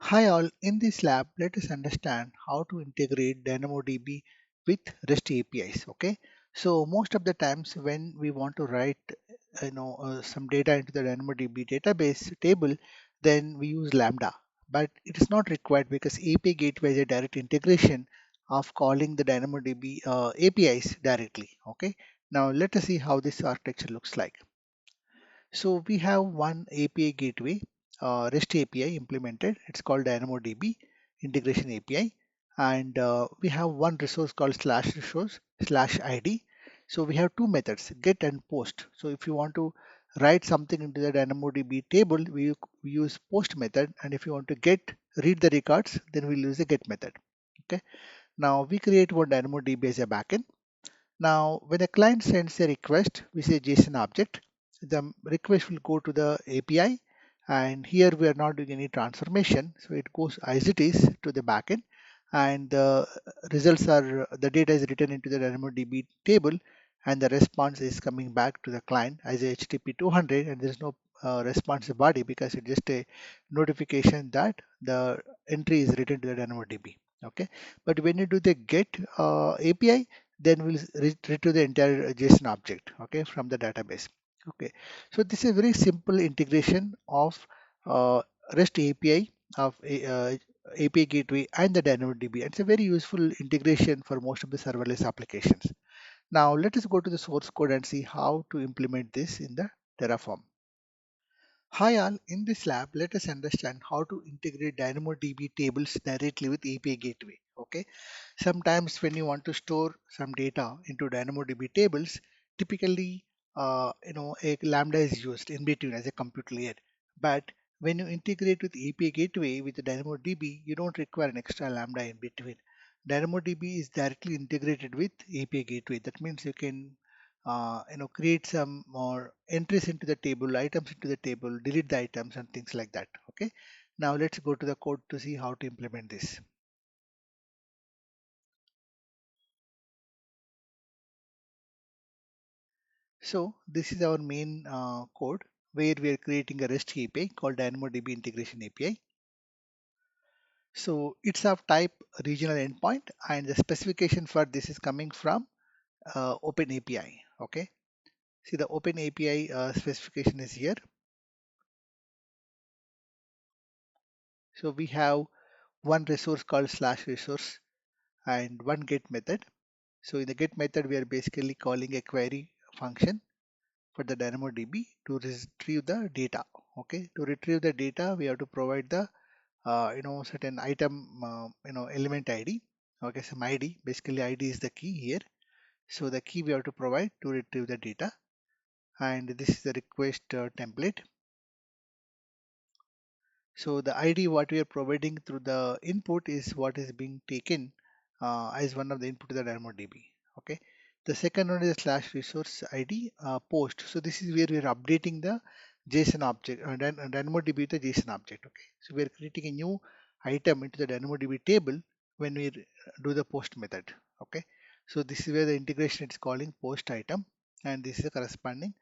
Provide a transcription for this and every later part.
Hi all, in this lab, let us understand how to integrate DynamoDB with REST APIs. Okay, so most of the times when we want to write, some data into the DynamoDB database table, then we use Lambda. But it is not required because API Gateway is a direct integration of calling the DynamoDB APIs directly. Okay, now let us see how this architecture looks like. So we have one API gateway, REST API implemented. It's called DynamoDB Integration API. And we have one resource called slash resource slash ID. So we have two methods, get and post. So if you want to write something into the DynamoDB table, we use post method. And if you want to read the records, then we'll use the get method. Okay. Now we create one DynamoDB as a backend. Now, when a client sends a request, we say JSON object, the request will go to the API, and here we are not doing any transformation, so it goes as it is to the backend, and the results are the data is written into the DynamoDB table, and the response is coming back to the client as a HTTP 200, and there is no response body because it's just a notification that the entry is written to the DynamoDB. Okay, but when you do the get API, then we'll retrieve the entire JSON object, okay, from the database. Okay, so this is a very simple integration of REST API of API gateway and the DynamoDB. It's a very useful integration for most of the serverless applications. Now let us go to the source code and see how to implement this in the Terraform. Hi all, in this lab, let us understand how to integrate DynamoDB tables directly with API gateway. Okay, sometimes when you want to store some data into DynamoDB tables, typically, a Lambda is used in between as a compute layer. But when you integrate with API gateway with the DynamoDB, you don't require an extra Lambda in between. DynamoDB is directly integrated with API gateway. That means you can create some more entries into the table, items into the table, delete the items and things like that. Okay, now let's go to the code to see how to implement this. So this is our main code where we are creating a REST API called DynamoDB Integration API. So it's of type regional endpoint, and the specification for this is coming from OpenAPI. Okay, see the OpenAPI specification is here. So we have one resource called slash resource and one get method. So in the get method, we are basically calling a query function for the DynamoDB to retrieve the data. Okay, to retrieve the data, we have to provide the certain item element ID. Okay, some ID. Basically, ID is the key here. So the key we have to provide to retrieve the data, and this is the request template. So the ID what we are providing through the input is what is being taken as one of the input to the DynamoDB. Okay. The second one is slash resource ID post. So this is where we are updating the JSON object, DynamoDB with the JSON object. Okay. So we are creating a new item into the DynamoDB table when we do the post method. Okay. So this is where the integration is calling post item, and this is the corresponding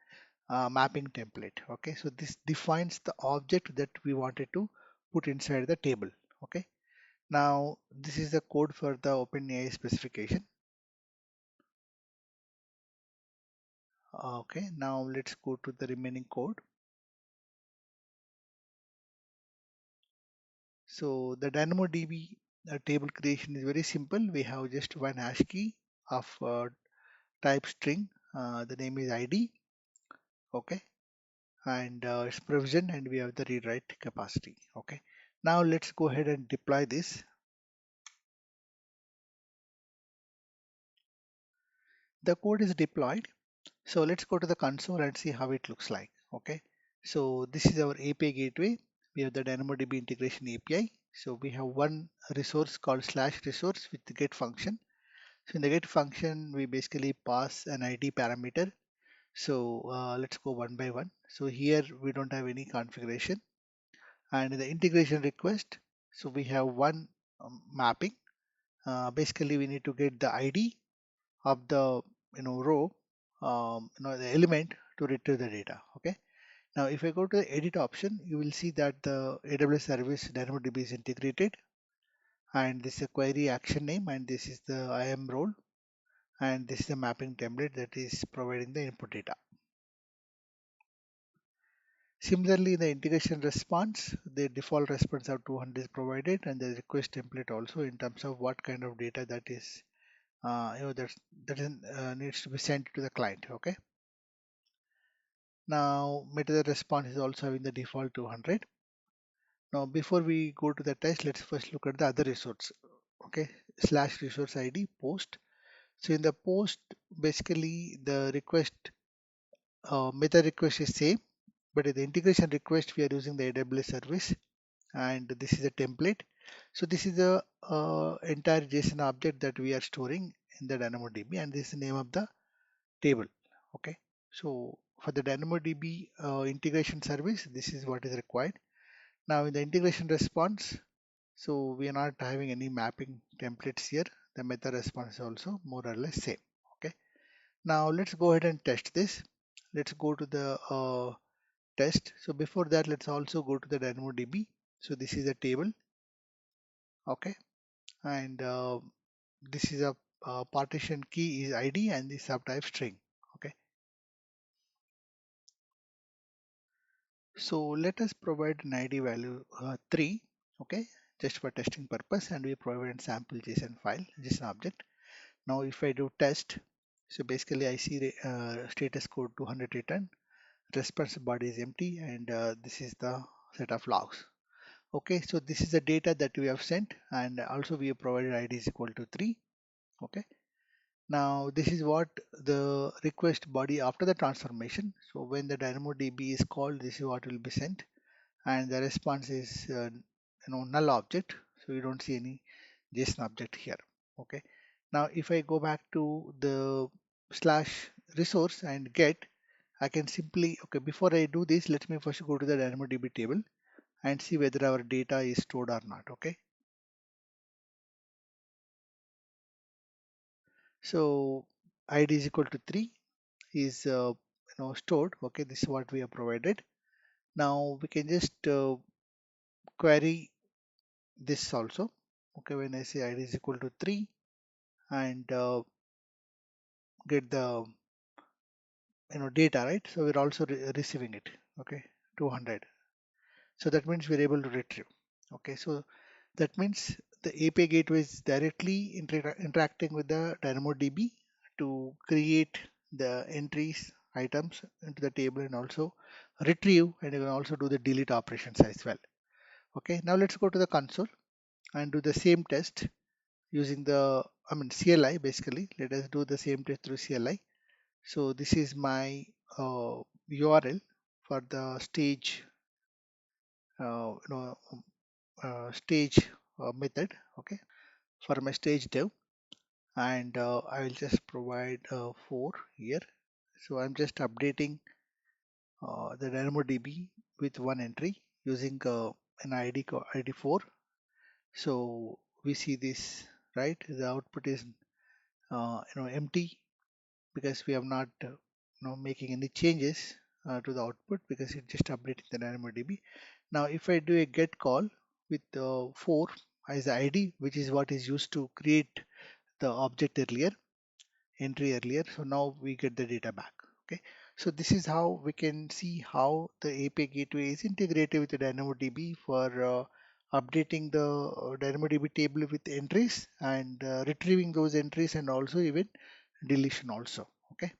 mapping template. Okay, so this defines the object that we wanted to put inside the table. Okay, now this is the code for the OpenAI specification. Okay, now let's go to the remaining code. So the DynamoDB table creation is very simple. We have just one hash key of type string. The name is ID. Okay, and it's provision, and we have the read write capacity. Okay, now let's go ahead and deploy this. The code is deployed. So let's go to the console and see how it looks like. Okay. So this is our API gateway. We have the DynamoDB integration API. So we have one resource called slash resource with the get function. So in the get function, we basically pass an ID parameter. So let's go one by one. So here we don't have any configuration. And in the integration request, so we have one mapping. Basically, we need to get the ID of the row, the element to retrieve the data. Okay. Now, if I go to the edit option, you will see that the AWS service DynamoDB is integrated, and this is a query action name, and this is the IAM role, and this is the mapping template that is providing the input data. Similarly, in the integration response, the default response of 200 is provided, and the request template also in terms of what kind of data that is, needs to be sent to the client. Okay. Now, method response is also having the default 200. Now, before we go to the test, let's first look at the other resource. Okay, slash resource ID post. So in the post, basically the request method request is same, but in the integration request we are using the AWS service, and this is a template. So this is the entire JSON object that we are storing in the DynamoDB, and this is the name of the table. Okay, so for the DynamoDB integration service, this is what is required. Now in the integration response, so we are not having any mapping templates here. The method response is also more or less same. Okay. Now let's go ahead and test this. Let's go to the test. So before that, let's also go to the DynamoDB. So this is a table. Okay. And this is a partition key is ID and the subtype string. Okay. So let us provide an ID value 3. Okay. Just for testing purpose, and we provide a sample JSON file, JSON object. Now if I do test, so basically I see the status code 200 return, response body is empty, and this is the set of logs. Okay, so this is the data that we have sent, and also we have provided ID is equal to 3. Okay, now this is what the request body after the transformation. So when the DynamoDB is called, this is what will be sent, and the response is null object, so you don't see any JSON object here. Okay, now if I go back to the slash resource and get, I can simply, okay, before I do this, let me first go to the DynamoDB table and see whether our data is stored or not. Okay, so ID is equal to 3 is stored. Okay, this is what we have provided. Now we can just query this also. Okay, when I say ID is equal to 3 and get the data, right? So we're also receiving it. Okay, 200. So that means we're able to retrieve. Okay, so that means the API gateway is directly interacting with the DynamoDB to create the entries, items into the table, and also retrieve, and you can also do the delete operations as well. Okay, now let's go to the console and do the same test using the CLI. Basically, let us do the same test through CLI. So this is my URL for the stage stage method. Okay, for my stage dev, and I will just provide 4 here. So I'm just updating the DynamoDB with one entry using an ID 4. So we see this, right? The output is empty because we have not making any changes to the output because it just updated the DynamoDB. Now if I do a get call with 4 as the ID, which is what is used to create the object earlier, entry earlier, so now we get the data back. Okay, so this is how we can see how the API gateway is integrated with the DynamoDB for updating the DynamoDB table with entries and retrieving those entries, and also even deletion also. Okay.